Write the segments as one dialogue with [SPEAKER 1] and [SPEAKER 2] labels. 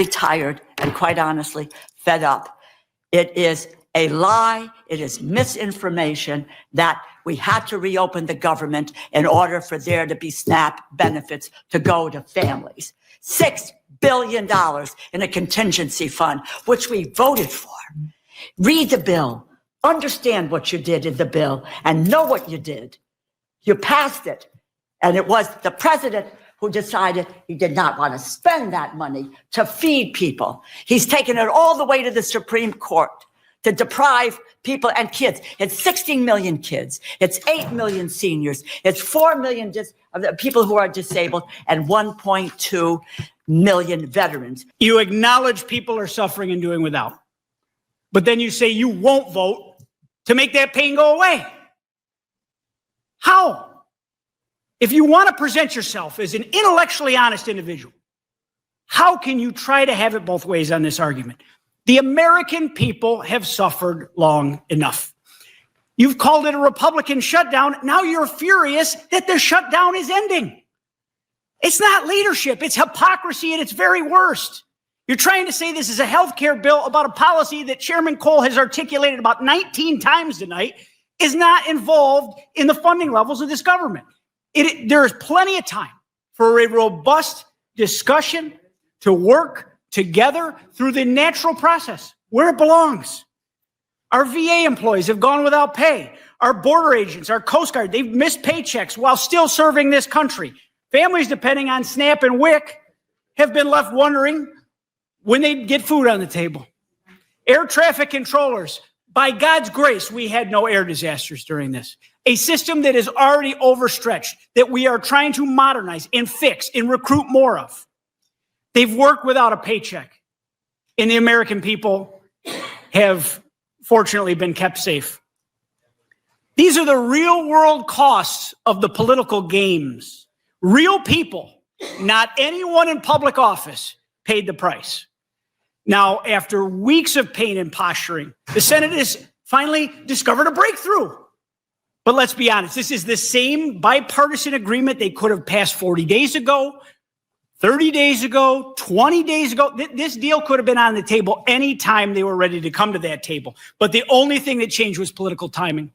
[SPEAKER 1] really tired and, quite honestly, fed up. It is a lie. It is misinformation that we had to reopen the government in order for there to be SNAP benefits to go to families. $6 billion in a contingency fund, which we voted for. Read the bill, understand what you did in the bill, and know what you did. You passed it, and it was the president who decided he did not want to spend that money to feed people. He's taken it all the way to the Supreme Court to deprive people and kids. It's 16 million kids. It's 8 million seniors. It's 4 million people who are disabled and 1.2 million veterans.
[SPEAKER 2] You acknowledge people are suffering and doing without, but then you say you won't vote to make that pain go away. How? If you want to present yourself as an intellectually honest individual, how can you try to have it both ways on this argument? The American people have suffered long enough. You've called it a Republican shutdown. Now you're furious that the shutdown is ending. It's not leadership. It's hypocrisy at its very worst. You're trying to say this is a health care bill about a policy that Chairman Cole has articulated about 19 times tonight is not involved in the funding levels of this government. There is plenty of time for a robust discussion to work together through the natural process where it belongs. Our VA employees have gone without pay. Our border agents, our Coast Guard, they've missed paychecks while still serving this country. Families depending on SNAP and WIC have been left wondering when they get food on the table. Air traffic controllers, by God's grace, we had no air disasters during this. A system that is already overstretched, that we are trying to modernize and fix and recruit more of. They've worked without a paycheck, and the American people have fortunately been kept safe. These are the real world costs of the political games. Real people, not anyone in public office, paid the price. Now, after weeks of pain and posturing, the Senate has finally discovered a breakthrough. But let's be honest, this is the same bipartisan agreement they could have passed 40 days ago, 30 days ago, 20 days ago. This deal could have been on the table any time they were ready to come to that table. But the only thing that changed was political timing.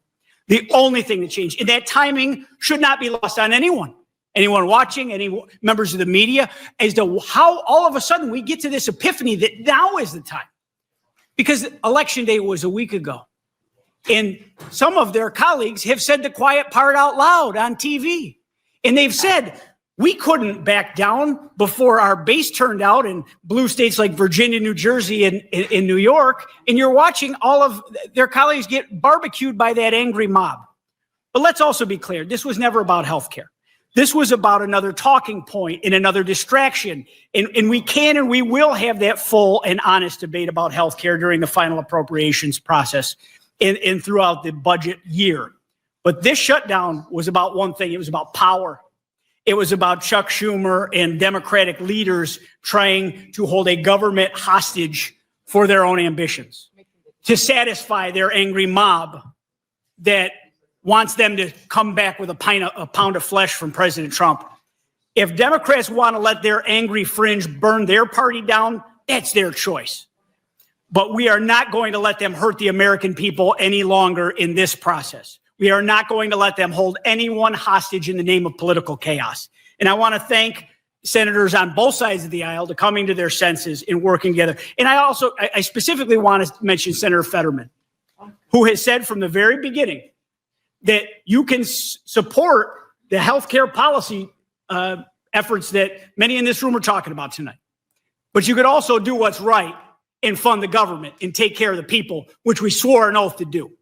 [SPEAKER 2] The only thing that changed. And that timing should not be lost on anyone. Anyone watching, any members of the media, as to how all of a sudden we get to this epiphany that now is the time. Because Election Day was a week ago. And some of their colleagues have said the quiet part out loud on TV. And they've said, we couldn't back down before our base turned out in blue states like Virginia, New Jersey, and in New York. And you're watching all of their colleagues get barbecued by that angry mob. But let's also be clear, this was never about health care. This was about another talking point and another distraction. And we can and we will have that full and honest debate about health care during the final appropriations process and throughout the budget year. But this shutdown was about one thing. It was about power. It was about Chuck Schumer and Democratic leaders trying to hold a government hostage for their own ambitions, to satisfy their angry mob that wants them to come back with a pound of flesh from President Trump. If Democrats want to let their angry fringe burn their party down, that's their choice. But we are not going to let them hurt the American people any longer in this process. We are not going to let them hold anyone hostage in the name of political chaos. And I want to thank senators on both sides of the aisle to coming to their senses and working together. And I specifically want to mention Senator Fetterman, who has said from the very beginning that you can support the healthcare policy efforts that many in this room are talking about tonight. But you could also do what's right and fund the government and take care of the people, which we swore an oath to do.